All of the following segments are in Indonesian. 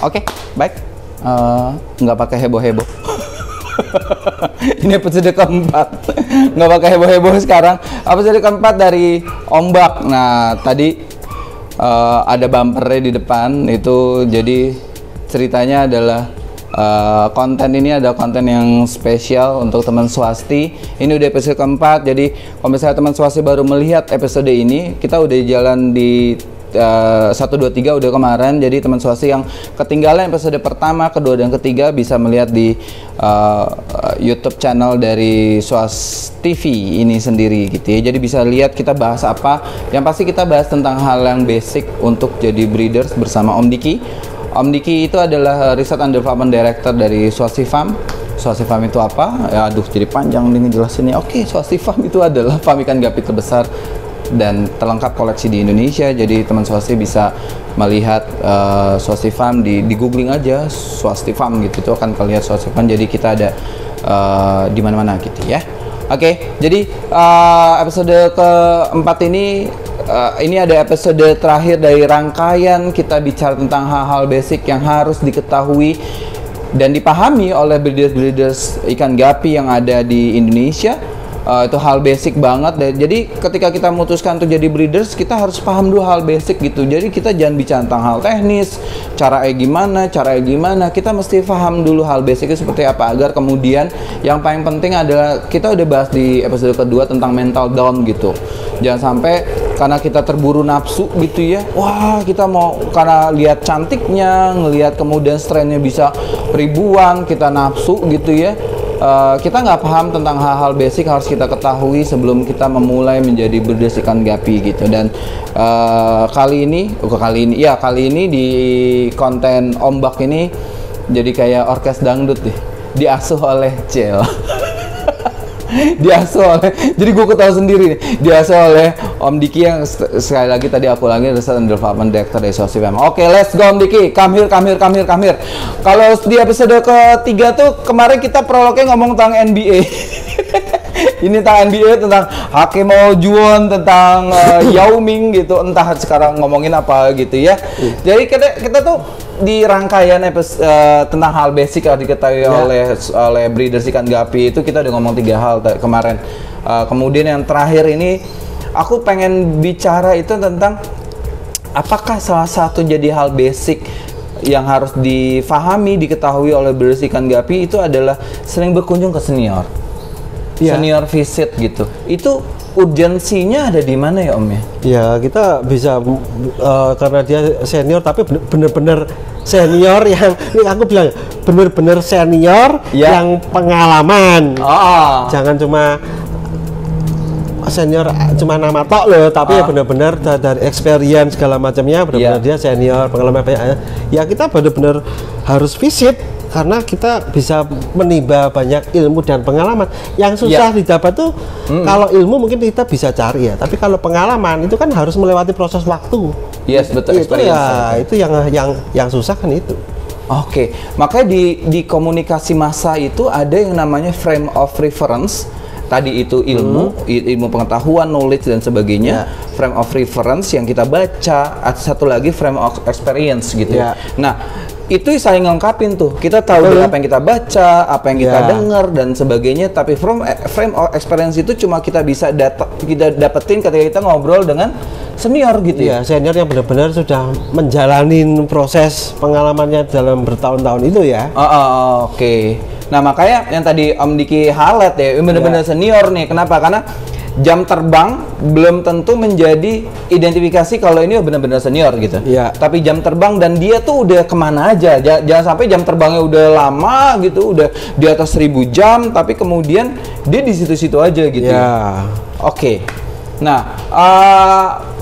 Oke, baik. Nggak pakai heboh-heboh. Ini episode keempat. Nggak pakai heboh-heboh sekarang. Episode keempat dari Ombak. Nah, tadi ada bumpernya di depan. Itu jadi ceritanya adalah konten ini ada konten yang spesial untuk teman swasti. Ini udah episode keempat. Jadi kalau misalnya teman swasti baru melihat episode ini, kita udah jalan di 1, 2, 3 udah kemarin. Jadi teman swasti yang ketinggalan episode pertama, kedua, dan ketiga bisa melihat di YouTube channel dari Swas TV ini sendiri gitu ya. Jadi bisa lihat kita bahas apa. Yang pasti kita bahas tentang hal yang basic untuk jadi breeders bersama Om Diki. Om Diki itu adalah Research and Development Director dari Swasti Farm. Swasti Farm itu apa? Ya, aduh jadi panjang nih ngejelasinnya. Oke, Swasti Farm itu adalah farm ikan gapi terbesar dan terlengkap koleksi di Indonesia. Jadi teman swasti bisa melihat Swasti Farm di googling aja Swasti Farm gitu, itu akan kelihatan Swasti Farm. Jadi kita ada di mana-mana gitu ya. Oke, jadi episode keempat ini ada episode terakhir dari rangkaian kita bicara tentang hal-hal basic yang harus diketahui dan dipahami oleh breeders ikan gapi yang ada di Indonesia. Itu hal basic banget. Jadi ketika kita memutuskan untuk jadi breeders, kita harus paham dulu hal basic gitu. Jadi kita jangan bicara tentang hal teknis, caranya gimana. Kita mesti paham dulu hal basicnya seperti apa, agar kemudian yang paling penting adalah kita udah bahas di episode kedua tentang mental down gitu. Jangan sampai karena kita terburu nafsu gitu ya. Wah, kita mau karena lihat cantiknya, ngelihat kemudian strainnya bisa ribuan, kita nafsu gitu ya. Kita nggak paham tentang hal-hal basic harus kita ketahui sebelum kita memulai menjadi breeders ikan gapi gitu. Dan kali ini di konten Ombak ini jadi kayak orkes dangdut deh, diasuh oleh Cel. Jadi gue ketawa sendiri nih, diasuh oleh Om Diki yang sekali lagi tadi aku lagi Research and Development Director dari Swasti Farm. Oke, let's go Om Diki, come here. Kalau di episode ketiga tuh kemarin kita prolognya ngomong tentang NBA. Ini tentang NBA, tentang Hakim Olajuwon, tentang Yao Ming gitu, entah sekarang ngomongin apa gitu ya. Jadi kita tuh di rangkaian episode tentang hal basic yang diketahui oleh breeders ikan gapi itu kita udah ngomong 3 hal kemarin. Kemudian yang terakhir ini aku pengen bicara itu tentang apakah salah satu jadi hal basic yang harus difahami, diketahui oleh breeders ikan gapi itu adalah sering berkunjung ke senior. Senior visit gitu. Itu urgensinya ada di mana ya Om ya? Ya kita bisa karena dia senior tapi bener-bener senior yang ini aku bilang bener-bener senior yang pengalaman. Jangan cuma senior cuma nama tok loh, tapi ya benar-benar dari experience segala macamnya benar-benar dia senior, pengalaman banyak. Ya kita benar-benar harus visit karena kita bisa menimba banyak ilmu dan pengalaman yang susah didapat tuh. Kalau ilmu mungkin kita bisa cari ya, tapi kalau pengalaman itu kan harus melewati proses waktu. Yes, betul. Itu ya itu yang susah kan itu. Oke, makanya di komunikasi massa itu ada yang namanya frame of reference. Tadi itu ilmu pengetahuan, knowledge dan sebagainya. Frame of reference yang kita baca. Satu lagi frame of experience gitu. Nah, itu saling lengkapin tuh. Kita tahu dari apa yang kita baca, apa yang kita dengar dan sebagainya. Tapi frame of experience itu cuma kita bisa dapetin ketika kita ngobrol dengan senior gitu ya. Senior yang benar-benar sudah menjalanin proses pengalamannya dalam bertahun-tahun itu ya. Oke. Nah makanya yang tadi Om Diki highlight ya, benar-benar senior nih. Kenapa? Karena jam terbang belum tentu menjadi identifikasi kalau ini benar-benar senior gitu. Tapi jam terbang dan dia tuh udah kemana aja. Jangan sampai jam terbangnya udah lama gitu, udah di atas 1000 jam, tapi kemudian dia di situ-situ aja gitu. Oke. Nah,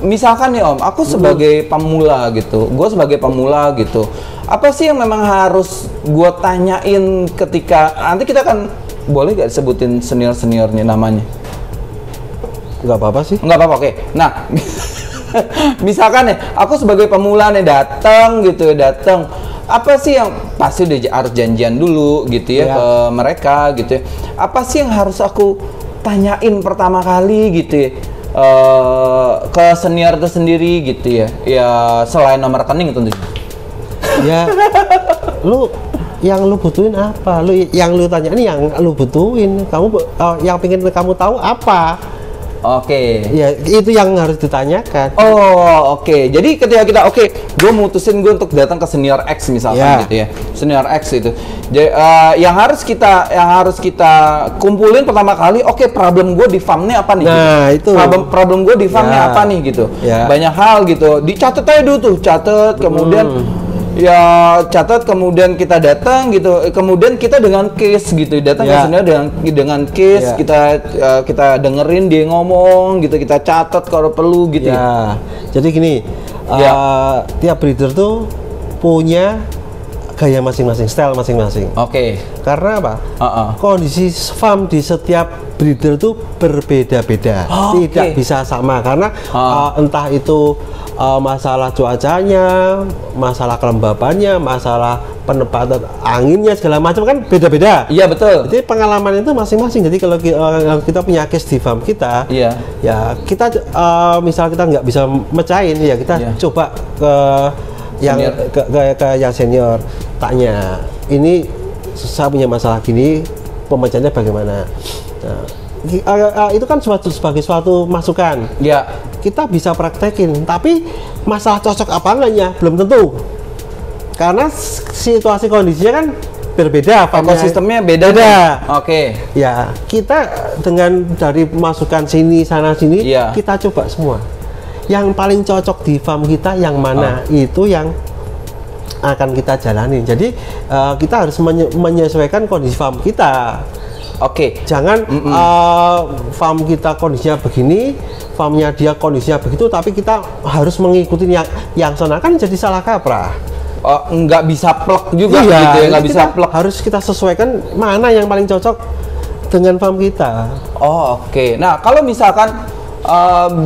misalkan nih Om, aku sebagai pemula gitu, gue sebagai pemula gitu, apa sih yang memang harus gue tanyain ketika nanti kita kan boleh gak sebutin senior-seniornya namanya? Nggak apa-apa sih. Nggak apa-apa, oke. Nah, misalkan nih, aku sebagai pemula nih datang, apa sih yang pasti udah harus janjian dulu gitu ya ke mereka gitu ya. Apa sih yang harus aku tanyain pertama kali gitu ya? Ke senior itu sendiri gitu ya. Ya selain nomor rekening tentunya. Ya, lu yang lu butuhin apa? Yang lu tanya ini yang lu butuhin. Kamu yang pengen kamu tahu apa? Oke. Ya, itu yang harus ditanyakan. Oh, oke. Jadi ketika kita gue mutusin gue untuk datang ke senior X misalkan gitu ya. Senior X itu. Jadi, yang harus kita kumpulin pertama kali, problem gue di farmnya apa nih? Nah, gitu. itu. Problem gue di farmnya apa nih gitu. Banyak hal gitu. Dicatat aja dulu tuh, catat kemudian catat, kemudian kita datang gitu, kemudian kita dengan case gitu, datang ke sini dengan case, kita dengerin dia ngomong gitu, kita catat kalau perlu gitu. Jadi gini, tiap breeder tuh punya gaya masing-masing, style masing-masing. Karena apa? Kondisi farm di setiap breeder tuh berbeda-beda, tidak bisa sama karena entah itu masalah cuacanya, masalah kelembabannya, masalah penempatan anginnya, segala macam kan beda-beda. Iya, betul. Jadi pengalaman itu masing-masing. Jadi kalau kita punya case di farm kita, ya kita misal kita nggak bisa mecahin, ya kita coba ke yang senior, tanya, ini saya punya masalah gini, pemecahnya bagaimana? Nah, itu kan sebagai suatu masukan. Kita bisa praktekin, tapi masalah cocok apa enggaknya belum tentu. Karena situasi kondisinya kan berbeda, ekosistemnya beda. Ya, kita dengan dari masukan sini sana sini, kita coba semua. Yang paling cocok di farm kita yang mana, itu yang akan kita jalani. Jadi kita harus menyesuaikan kondisi farm kita. Jangan farm kita kondisinya begini, farmnya dia kondisinya begitu, tapi kita harus mengikuti yang sana, kan jadi salah kaprah. Nggak bisa plek juga gitu ya, nggak bisa plek. Harus kita sesuaikan mana yang paling cocok dengan farm kita. Nah, kalau misalkan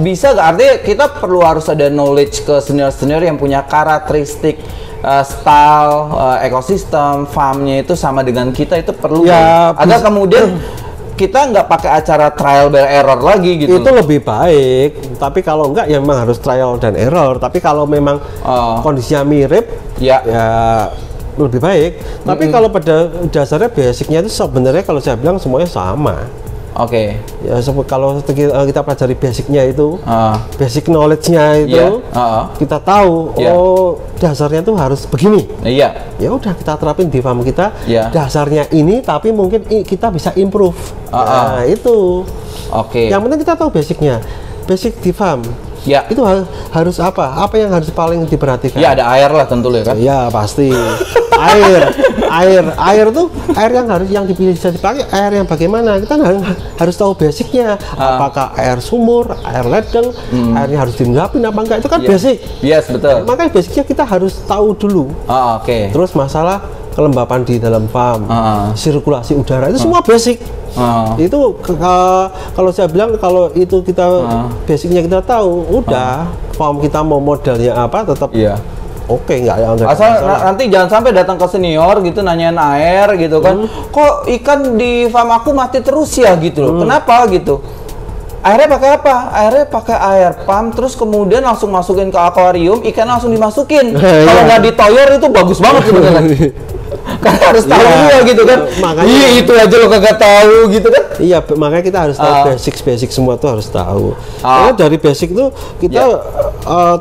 bisa nggak, artinya kita perlu harus ada knowledge ke senior-senior yang punya karakteristik style, ekosistem farmnya itu sama dengan kita, itu perlu agar kemudian kita nggak pakai acara trial by error lagi gitu. Itu lebih baik, tapi kalau enggak ya memang harus trial dan error. Tapi kalau memang kondisinya mirip, ya lebih baik. Tapi kalau pada dasarnya basicnya itu sebenarnya kalau saya bilang semuanya sama. Ya, kalau kita pelajari basicnya itu, basic knowledge-nya itu, kita tahu, dasarnya itu harus begini. Ya udah kita terapin di farm kita, dasarnya ini, tapi mungkin kita bisa improve. Nah, itu. Yang penting kita tahu basicnya, basic di farm. Itu harus apa? Apa yang harus paling diperhatikan? Ada air lah tentu ya kan? Ya pasti. air tuh air yang bisa dipakai, air yang bagaimana, kita harus tahu basicnya. Apakah air sumur, air ledeng, airnya harus dienggapin apa enggak, itu kan basic. Betul. Makanya basicnya kita harus tahu dulu. Terus masalah kelembapan di dalam farm, sirkulasi udara, itu semua basic. Itu kalau saya bilang, kalau itu kita basicnya kita tahu, udah farm kita mau modalnya apa tetap nggak ada asal nanti jangan sampai datang ke senior gitu nanyain air gitu kan, kok ikan di farm aku mati terus ya gitu loh, kenapa gitu. Airnya pakai apa? Airnya pakai air pump, terus kemudian langsung masukin ke akuarium, ikan langsung dimasukin. Kalau nggak ditoyor itu bagus banget gitu kan. Kan harus tahu juga gitu kan. Makanya itu aja lo kagak tahu gitu kan. Iya, makanya kita harus tahu basic semua tuh harus tahu. Karena dari basic tuh kita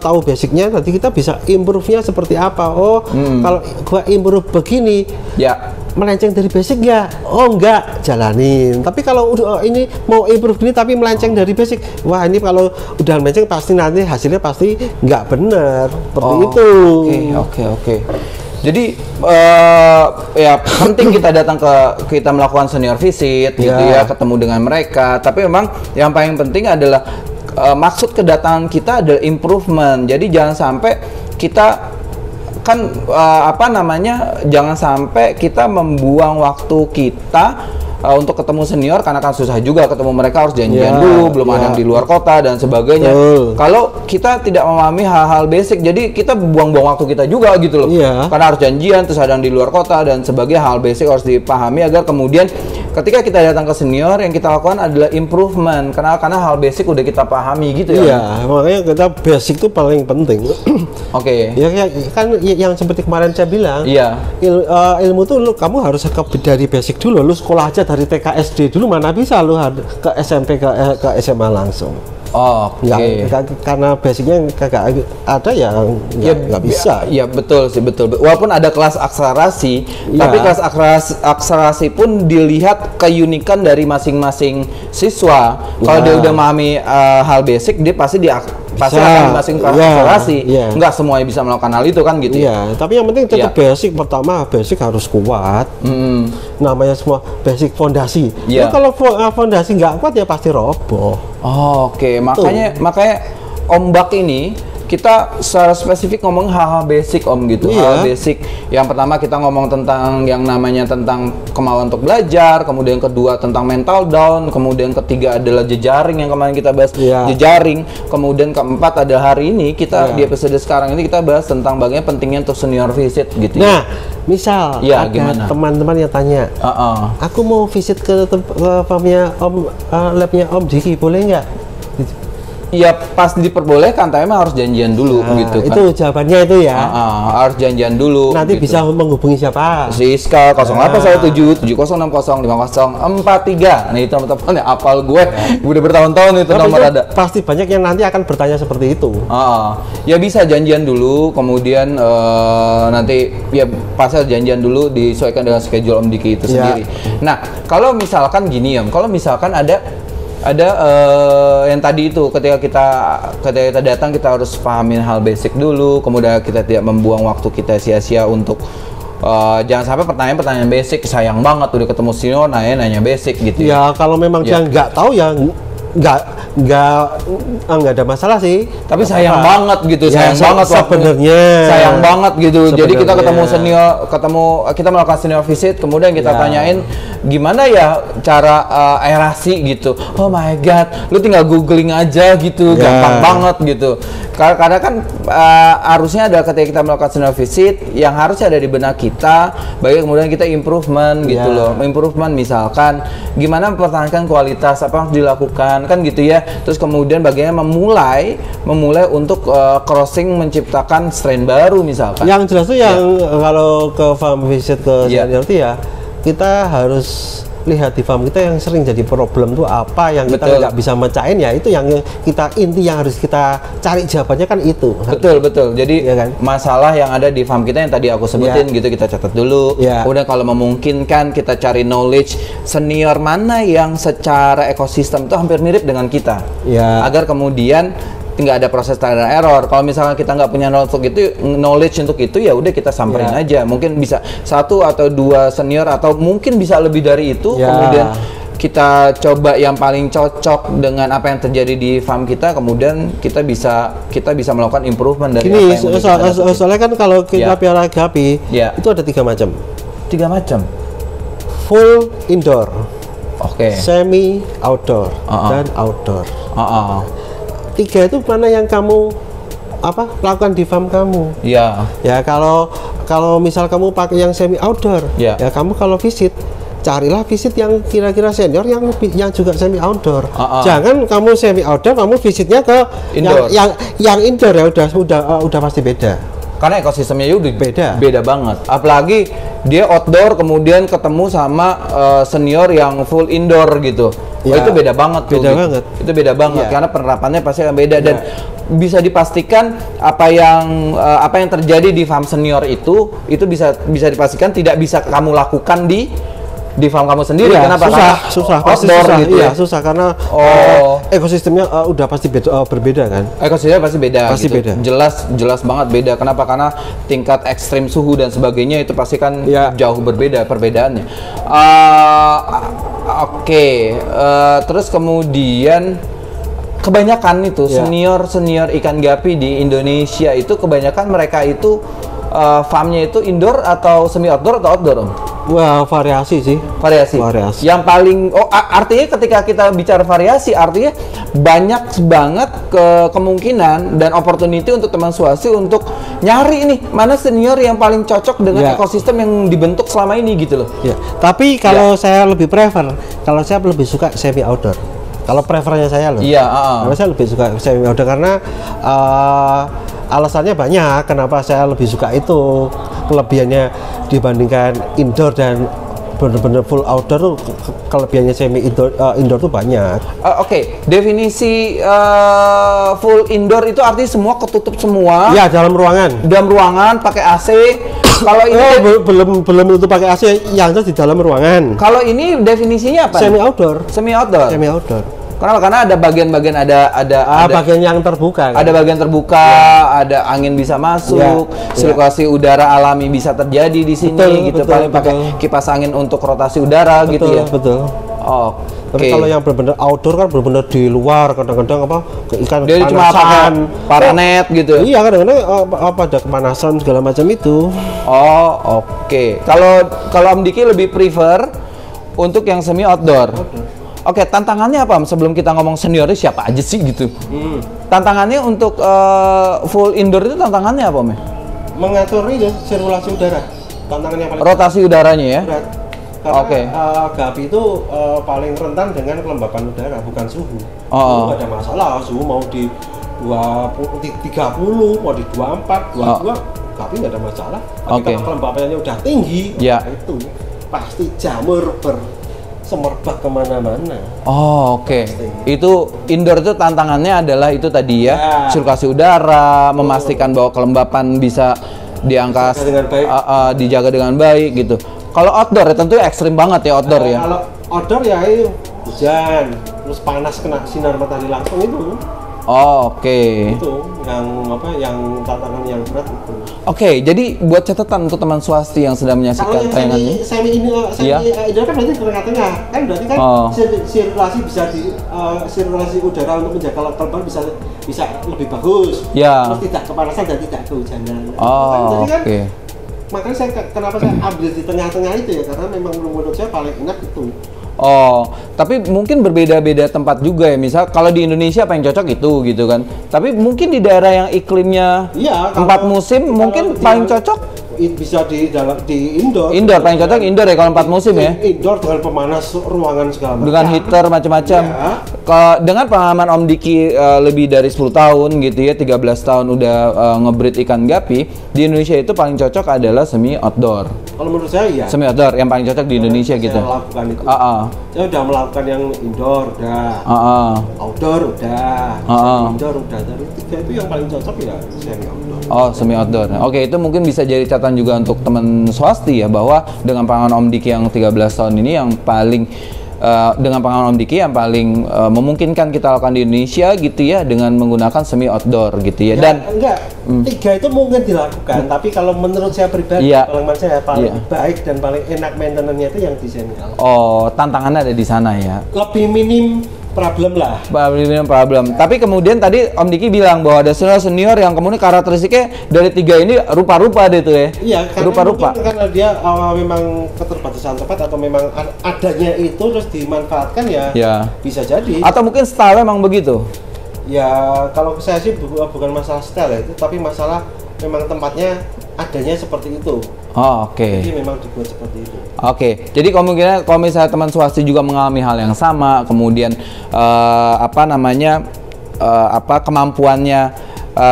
tahu basicnya, nanti kita bisa improve-nya seperti apa. Kalau gua improve begini, melenceng dari basic nggak? Enggak, jalanin. Tapi kalau ini mau improve gini tapi melenceng dari basic, wah ini kalau udah melenceng pasti nanti hasilnya pasti nggak bener. Seperti itu. Oke. Jadi ya penting kita datang kita melakukan senior visit gitu ya, ketemu dengan mereka. Tapi memang yang paling penting adalah maksud kedatangan kita adalah improvement. Jadi jangan sampai kita jangan sampai kita membuang waktu kita untuk ketemu senior karena kan susah juga ketemu mereka, harus janjian Ya, dulu, belum ada ya. yang di luar kota dan sebagainya. Betul. Kalau kita tidak memahami hal-hal basic, jadi kita buang-buang waktu kita juga gitu loh. Iya. Karena harus janjian, terus ada yang di luar kota dan sebagainya. Hal basic harus dipahami agar kemudian ketika kita datang ke senior, yang kita lakukan adalah improvement. Karena hal basic udah kita pahami gitu ya. Iya, makanya kita basic itu paling penting. Oke. Ya kan yang seperti kemarin saya bilang. Iya. Ilmu tuh kamu harus dari basic dulu. Lu sekolah aja dari TK SD dulu, mana bisa lu ke SMP ke SMA langsung. Oh, oke. Karena basicnya kagak ada ya nggak bisa. Iya betul sih, betul. Walaupun ada kelas akselerasi, Ya. tapi kelas akselerasi pun dilihat keunikan dari masing-masing siswa. Kalau dia udah memahami hal basic, dia pasti pasti akan masing kelas akselerasi. Nggak semuanya bisa melakukan hal itu kan gitu. Iya, tapi yang penting tetap basic. Pertama basic harus kuat. Namanya semua basic fondasi. Iya. Kalau fondasi nggak kuat ya pasti roboh. Oh, oke. Makanya ombak ini kita secara spesifik ngomong hal-hal basic gitu. Iya. Hal basic. Yang pertama kita ngomong tentang yang namanya tentang kemauan untuk belajar, kemudian kedua tentang mental down, kemudian ketiga adalah jejaring yang kemarin kita bahas, jejaring. Kemudian keempat ada hari ini kita di episode sekarang ini kita bahas tentang bagaimana pentingnya untuk senior visit gitu. Nah, misal ada teman-teman yang tanya, aku mau visit ke farmnya labnya Om Diki, boleh nggak? Ya pas diperbolehkan, tapi emang harus janjian dulu gitu kan. Itu jawabannya itu ya. Harus janjian dulu. Nanti gitu. bisa menghubungi siapa? Si Iska 0817 70605043. Nah itu teman-teman ya, apal gue udah bertahun-tahun itu nomor ada. Pasti banyak yang nanti akan bertanya seperti itu. Ya bisa janjian dulu, kemudian nanti ya pasti janjian dulu disesuaikan dengan schedule Om Diki itu sendiri. Nah kalau misalkan gini Om, kalau misalkan ada yang tadi itu ketika kita datang kita harus pahamin hal basic dulu, kemudian kita tidak membuang waktu kita sia-sia untuk jangan sampai pertanyaan basic, sayang banget udah ketemu senior nanya basic gitu ya. Kalau memang dia nggak tahu ya nggak ada masalah sih, tapi sayang banget gitu, sayang banget sebenarnya, sayang banget gitu. Jadi kita ketemu senior, kita melakukan senior visit, kemudian kita tanyain gimana ya cara aerasi gitu. Oh my god, lu tinggal googling aja gitu, gampang banget gitu. Karena kan harusnya ada ketika kita melakukan senior visit yang harusnya ada di benak kita, bagi kemudian kita improvement gitu loh. Improvement misalkan gimana mempertahankan kualitas, apa yang harus dilakukan kan gitu ya. Terus kemudian bagaimana memulai untuk crossing menciptakan strain baru misalkan. Yang jelas tuh yang kalau ke farm visit ke senior itu ya kita harus lihat di farm kita yang sering jadi problem tuh apa, yang kita nggak bisa mecahin ya itu yang kita yang harus kita cari jawabannya kan itu. Betul. Jadi masalah yang ada di farm kita yang tadi aku sebutin gitu kita catat dulu. Kemudian kalau memungkinkan kita cari knowledge senior mana yang secara ekosistem itu hampir mirip dengan kita. Agar kemudian nggak ada proses trial and error. Kalau misalnya kita nggak punya knowledge untuk itu ya udah kita samperin aja. Mungkin bisa 1 atau 2 senior atau mungkin bisa lebih dari itu. Kemudian kita coba yang paling cocok dengan apa yang terjadi di farm kita. Kemudian kita bisa melakukan improvement dari apa yang soalnya kan kalau kita piara gapi itu ada 3 macam. 3 macam. Full indoor, semi outdoor, dan outdoor. 3 itu mana yang kamu lakukan di farm kamu? Ya kalau misal kamu pakai yang semi outdoor, ya kamu kalau visit carilah visit yang kira-kira senior yang juga semi outdoor. Jangan kamu semi outdoor kamu visitnya ke indoor. yang indoor ya udah pasti beda. Karena ekosistemnya udah beda banget. Apalagi dia outdoor kemudian ketemu sama senior yang full indoor gitu. Itu beda banget tuh. Itu beda banget karena penerapannya pasti akan beda dan bisa dipastikan apa yang terjadi di farm senior itu bisa dipastikan tidak bisa kamu lakukan di farm kamu sendiri. Kenapa? Susah pasti susah gitu susah karena ekosistemnya udah pasti berbeda kan. Ekosistemnya pasti beda. Beda. Jelas banget beda. Kenapa? Karena tingkat ekstrim suhu dan sebagainya itu pasti kan jauh berbeda perbedaannya. Terus kemudian kebanyakan itu senior ikan gapi di Indonesia itu kebanyakan mereka itu farmnya itu indoor atau semi outdoor atau outdoor, Om? Wah, variasi sih. Variasi. Yang paling artinya ketika kita bicara variasi artinya banyak banget kemungkinan dan opportunity untuk teman swasti untuk nyari nih mana senior yang paling cocok dengan ekosistem yang dibentuk selama ini gitu loh. Ya. Tapi kalau saya lebih prefer, kalau saya lebih suka semi outdoor. Kalau preferennya saya loh. Iya, Karena saya lebih suka semi outdoor karena alasannya banyak kenapa saya lebih suka itu. Kelebihannya dibandingkan indoor dan benar-benar full outdoor tuh kelebihannya semi indoor tuh banyak. Oke. Definisi full indoor itu artinya semua ketutup semua. Ya, dalam ruangan. Dalam ruangan pakai AC. Kalau ini belum itu pakai AC, yang jelas di dalam ruangan. Kalau ini definisinya apa? Semi outdoor. Semi outdoor. Semi outdoor. Kenapa? Karena ada bagian-bagian ada bagian yang terbuka. Kan? Ada bagian terbuka, ada angin bisa masuk, sirkulasi udara alami bisa terjadi di sini gitu. Paling pakai kipas angin untuk rotasi udara gitu ya. Betul. Oh. Tapi kalau yang benar-benar outdoor kan benar-benar di luar, kadang-kadang ikan dia cuma paranet gitu. Iya, kadang-kadang ada kepanasan segala macam itu. Oh, oke. Kalau Om Diki lebih prefer untuk yang semi outdoor. Oke, tantangannya apa? Sebelum kita ngomong seniornya siapa aja sih gitu? Tantangannya untuk full indoor itu tantangannya apa, Om? Mengatur ini sirkulasi udara. Tantangannya paling rotasi udaranya ya. berat. Karena gapi itu paling rentan dengan kelembapan udara, bukan suhu. Suhu ada masalah, suhu mau di 30, mau di 24, 22, gapi nggak ada masalah. Tapi kalau kelembapannya udah tinggi, itu pasti jamur semerbak kemana-mana. Itu indoor itu tantangannya adalah itu tadi ya, sirkulasi udara, memastikan bahwa kelembapan bisa dijaga dengan baik gitu. Kalau outdoor ya tentu ekstrim banget ya outdoor ya. Kalau outdoor ya itu hujan, terus panas kena sinar matahari langsung itu. Itu yang tantangan yang berat itu. Jadi buat catatan untuk teman swasti yang sedang menyaksikan tayangan ini. Semi indoor kan berarti tengah-tengah. Kan berarti kan sirkulasi bisa sirkulasi udara untuk menjaga kelembapan bisa lebih bagus. Terus tidak kepanasan dan tidak kehujanan. Makanya kenapa saya ambil di tengah-tengah itu ya, karena memang menurut saya paling enak itu. Tapi mungkin berbeda-beda tempat juga ya. Misal kalau di Indonesia apa yang cocok itu gitu kan. Tapi mungkin di daerah yang iklimnya 4 musim mungkin paling cocok bisa di indoor. Indoor paling cocok indoor ya kalau 4 musim ya. Indoor dengan pemanas ruangan segala macam. Dengan heater macam-macam. Dengan pengalaman Om Diki lebih dari 10 tahun gitu ya, 13 tahun udah ngebreed ikan gapi, di Indonesia itu paling cocok adalah semi outdoor. Kalau menurut saya ya. Semi outdoor yang paling cocok di Indonesia gitu. Saya melakukan itu. Saya udah melakukan yang indoor udah. Outdoor udah. Indoor udah. Dari 3 itu yang paling cocok ya semi outdoor. Semi outdoor. Itu mungkin bisa jadi catatan juga untuk teman swasti ya, bahwa dengan pengalaman Om Diki yang 13 tahun ini yang paling dengan pengalaman Om Diki yang paling memungkinkan kita lakukan di Indonesia gitu ya, dengan menggunakan semi outdoor gitu ya. Dan enggak, 3 itu mungkin dilakukan, tapi kalau menurut saya pribadi, pengalaman saya paling baik dan paling enak maintenance-nya itu yang di semi outdoor. Tantangannya ada di sana ya. Lebih minim problem lah. Problem. Tapi kemudian tadi Om Diki bilang bahwa ada senior yang kemudian karakteristiknya dari 3 ini rupa-rupa deh tuh ya. Iya, rupa-rupa. Karena dia memang keterbatasan tempat atau memang adanya itu terus dimanfaatkan ya. Bisa jadi. Atau mungkin style emang begitu. Ya, kalau saya sih bukan masalah style ya, itu tapi masalah memang tempatnya adanya seperti itu. Jadi memang dibuat seperti itu. Jadi kemungkinan kalau misalnya teman swasti juga mengalami hal yang sama, kemudian kemampuannya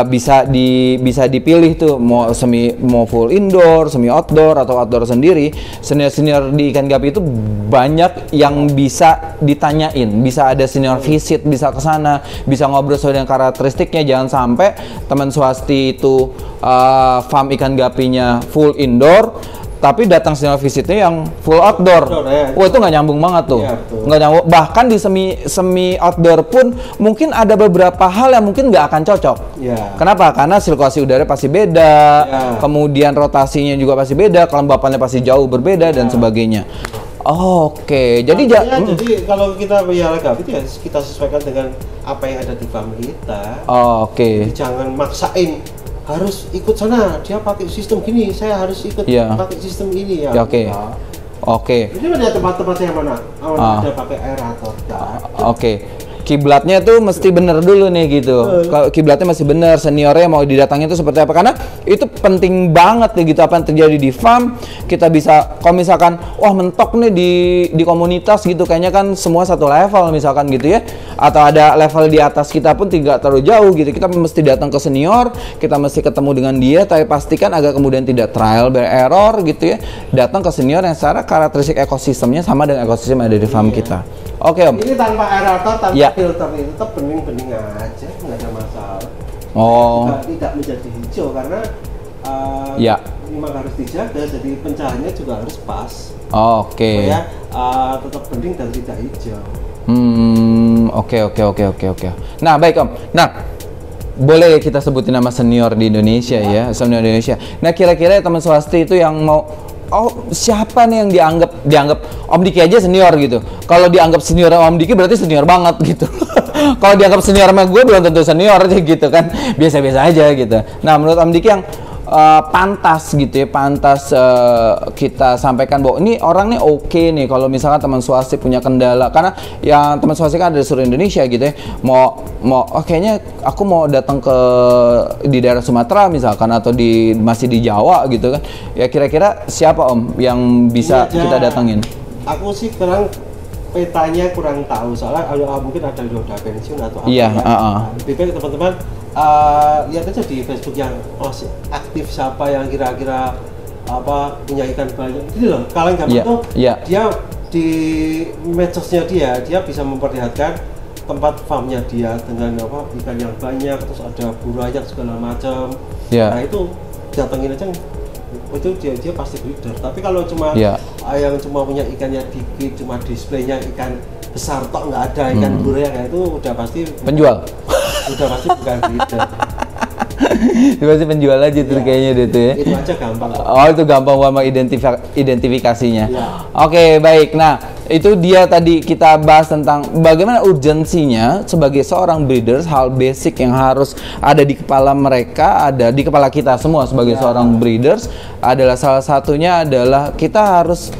bisa dipilih tuh mau full indoor, semi outdoor atau outdoor sendiri. Senior di ikan gapi itu banyak yang bisa ditanyain, bisa ada senior visit, bisa ke sana, bisa ngobrol soal dengan karakteristiknya. Jangan sampai teman swasti itu farm ikan gapinya full indoor tapi datang senior visitnya yang full outdoor. Itu nggak nyambung banget tuh. Nggak nyambung. Bahkan di semi outdoor pun mungkin ada beberapa hal yang mungkin nggak akan cocok. Kenapa? Karena sirkulasi udara pasti beda, kemudian rotasinya juga pasti beda, kelembapannya pasti jauh berbeda dan sebagainya. Jadi kalau kita pelihara gapi ya kita sesuaikan dengan apa yang ada di farm kita. Jadi jangan maksain harus ikut sana, dia pakai sistem gini, saya harus ikut pakai sistem ini ya. Oke. Ini ada tempat-tempat yang mana? Ada pakai aerator. Oke. Kiblatnya tuh mesti bener dulu nih gitu. Kalau kiblatnya masih bener, seniornya mau didatangin itu seperti apa? Karena itu penting banget nih gitu, apa yang terjadi di farm. Kita bisa, kalau misalkan wah mentok nih di komunitas gitu, kayaknya kan semua satu level misalkan gitu ya, atau ada level di atas kita pun tidak terlalu jauh gitu. Kita mesti datang ke senior, kita mesti ketemu dengan dia, tapi pastikan agar kemudian tidak trial by error gitu ya. Datang ke senior yang secara karakteristik ekosistemnya sama dengan ekosistem yang ada di farm kita. Oke Om. Ini tanpa aerator, tanpa filter, itu tetap bening-bening aja, nggak ada masalah. Tidak menjadi hijau karena memang harus dijaga, jadi pencahayaannya juga harus pas. Supaya tetap bening dan tidak hijau. Oke. Nah baik Om. Nah boleh kita sebutin nama senior di Indonesia ya, senior di Indonesia. Nah kira-kira teman swasti itu yang mau siapa nih yang dianggap Om Diki aja senior gitu. Kalau dianggap senior sama Om Diki berarti senior banget gitu. Kalau dianggap senior sama gue belum tentu senior aja gitu kan. Biasa-biasa aja gitu. Nah, menurut Om Diki yang pantas gitu ya, pantas kita sampaikan bahwa ini orang nih oke nih kalau misalkan teman swasti punya kendala, karena yang teman swasti kan ada di seluruh Indonesia gitu ya, kayaknya aku mau datang di daerah Sumatera misalkan atau masih di Jawa gitu kan ya, kira-kira siapa Om yang bisa kita datangin? Aku sih petanya kurang tahu, soalnya mungkin ada yang udah pensiun atau apa. Lebih baik teman-teman lihat aja di Facebook yang masih aktif, siapa yang kira-kira punya ikan banyak. Ini loh, kalian gampang tuh dia di medsosnya dia bisa memperlihatkan tempat farmnya dia dengan ikan yang banyak, terus ada buraya segala macam. Nah itu datengin aja, itu dia pasti breeder. Tapi kalau cuma yang cuma punya ikannya dikit, cuma displaynya ikan besar tok, nggak ada ikan buraya, kayak itu udah pasti penjual. Udah pasti bukan breeder. Itu pasti penjual aja tuh kayaknya deh tuh ya. Itu aja gampang. Itu gampang banget identifikasinya. Oke, baik. Nah, itu dia tadi kita bahas tentang bagaimana urgensinya sebagai seorang breeders, hal basic yang harus ada di kepala mereka, ada di kepala kita semua sebagai seorang breeders, adalah salah satunya adalah kita harus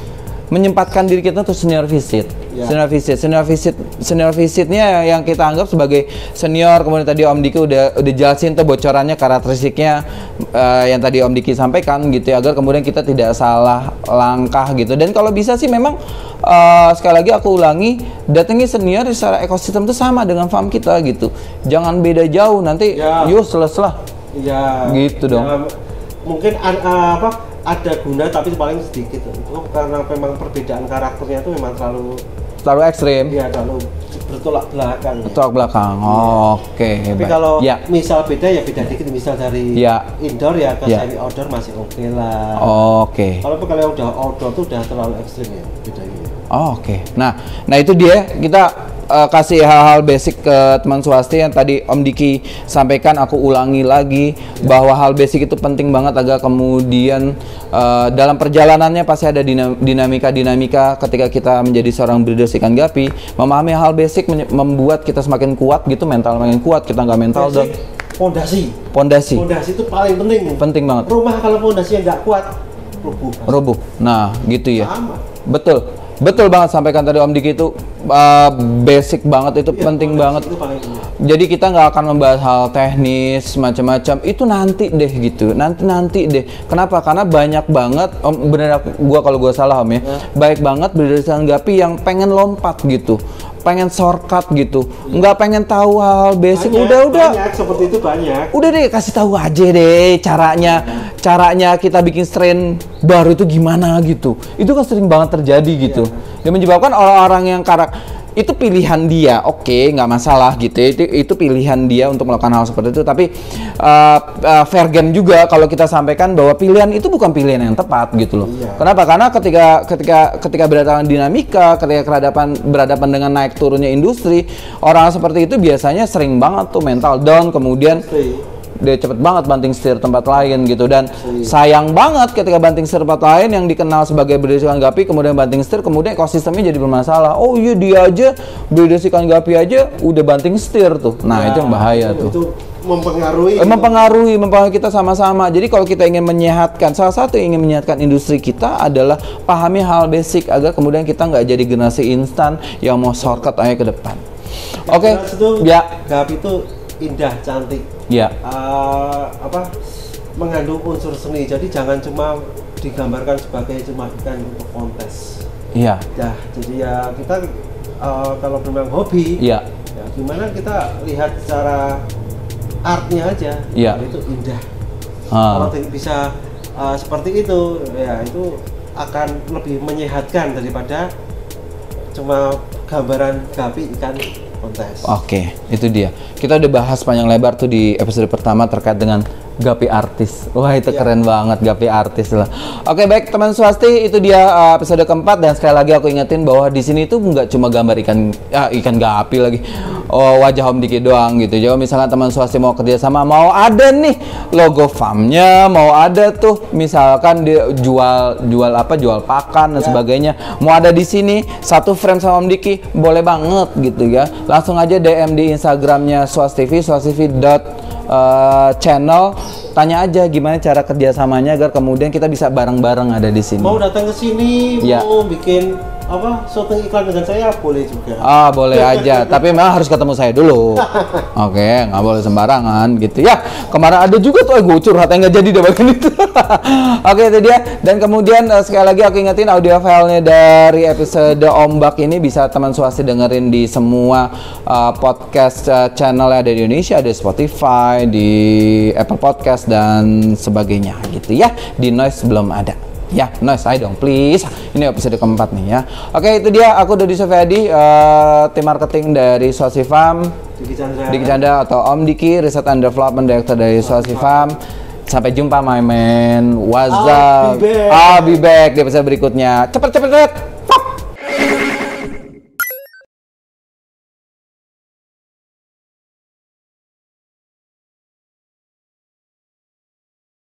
menyempatkan diri kita untuk senior visit. Senior visitnya yang kita anggap sebagai senior. Kemudian tadi Om Diki udah jelasin tuh bocorannya, karakteristiknya yang tadi Om Diki sampaikan gitu ya, agar kemudian kita tidak salah langkah gitu. Dan kalau bisa sih memang sekali lagi aku ulangi, datangi senior secara ekosistem itu sama dengan farm kita gitu. Jangan beda jauh, nanti useless lah. Gitu dong. Mungkin ada guna tapi paling sedikit karena memang perbedaan karakternya itu memang terlalu ekstrim. Terlalu bertolak belakang. Oke. Tapi kalau misal beda ya beda dikit, misal dari indoor ke semi outdoor masih oke lah. Kalau udah outdoor tuh udah terlalu ekstrim ya bedanya. Oke. Nah itu dia, kita kasih hal-hal basic ke teman swasti yang tadi Om Diki sampaikan. Aku ulangi lagi bahwa hal basic itu penting banget agar kemudian dalam perjalanannya pasti ada dinamika ketika kita menjadi seorang breeder ikan gapi. Memahami hal basic membuat kita semakin kuat gitu, mental makin kuat, kita nggak mental down. Pondasi itu paling penting banget. Rumah kalau pondasinya nggak kuat rubuh. Nah gitu ya. Betul banget sampaikan tadi Om Diki, itu basic banget, itu penting banget. Jadi kita nggak akan membahas hal teknis macam-macam, itu nanti deh gitu, nanti deh. Kenapa? Karena banyak banget Om, bener kalau gua salah Om ya, baik banget breeder ikan gapi yang pengen lompat gitu, pengen shortcut gitu, nggak pengen tahu hal basic. Udah seperti itu banyak. Udah deh, kasih tahu aja deh caranya kita bikin strain baru itu gimana gitu. Itu kan sering banget terjadi gitu. Dan menyebabkan orang-orang yang itu pilihan dia, oke, nggak masalah gitu. Itu pilihan dia untuk melakukan hal seperti itu. Tapi fair game juga kalau kita sampaikan bahwa pilihan itu bukan pilihan yang tepat gitu loh. Kenapa? Karena ketika berhadapan dinamika, ketika berhadapan dengan naik turunnya industri, orang seperti itu biasanya sering banget tuh mental down, kemudian dia cepet banget banting setir tempat lain gitu. Dan sayang banget ketika banting setir tempat lain yang dikenal sebagai breeder ikan gapi kemudian banting setir, kemudian ekosistemnya jadi bermasalah. Oh iya, dia aja breeder ikan gapi aja udah banting setir tuh. Nah itu yang bahaya tuh. Itu mempengaruhi kita sama-sama. Jadi kalau kita ingin menyehatkan, salah satu yang ingin menyehatkan industri kita adalah pahami hal basic agar kemudian kita nggak jadi generasi instan yang mau shortcut aja ke depan. Oke, ya. GAP itu indah, cantik. Ya. Mengandung unsur seni. Jadi jangan cuma digambarkan sebagai cuma ikan untuk kontes. Iya. Ya, jadi ya kita kalau memang hobi, ya gimana kita lihat secara artnya aja, itu indah. Kalau bisa seperti itu, ya itu akan lebih menyehatkan daripada cuma gambaran gapi ikan kontes. Oke, itu dia. Kita udah bahas panjang lebar tuh di episode pertama terkait dengan gapi artis. Wah, itu keren banget, gapi artis lah. Oke, baik teman swasti, itu dia episode keempat, dan sekali lagi aku ingetin bahwa di sini tuh nggak cuma gambar ikan gapi lagi. Wajah Om Diki doang gitu. Jadi misalkan teman swasti mau kerja sama, mau ada nih logo farmnya, mau ada tuh misalkan dia jual pakan dan sebagainya, mau ada di sini satu frame sama Om Diki, boleh banget gitu ya. Langsung aja DM di Instagramnya swastivi channel, tanya aja gimana cara kerjasamanya agar kemudian kita bisa bareng-bareng ada di sini. Mau datang ke sini, mau bikin syuting iklan dengan saya, boleh juga. Boleh aja, tapi memang harus ketemu saya dulu. Oke, nggak boleh sembarangan gitu ya. Kemarin ada juga tuh gue curhat yang nggak jadi deh bagian itu. Oke, itu dia. Dan kemudian sekali lagi aku ingetin audio filenya dari episode Ombak ini bisa teman swasti dengerin di semua podcast channel yang ada di Indonesia, ada Spotify, di Apple Podcast dan sebagainya gitu ya. Di Noise belum ada. Ya, Noise, ayo dong, please. Ini episode keempat nih ya. Oke, itu dia. Aku Dodi Sofiadi, tim marketing dari Swasti Farm. Diki Chandra atau Om Diki, Research and Development Director dari Swasti Farm. Sampai jumpa, my man. What's up? I'll be back di episode berikutnya. Cepet.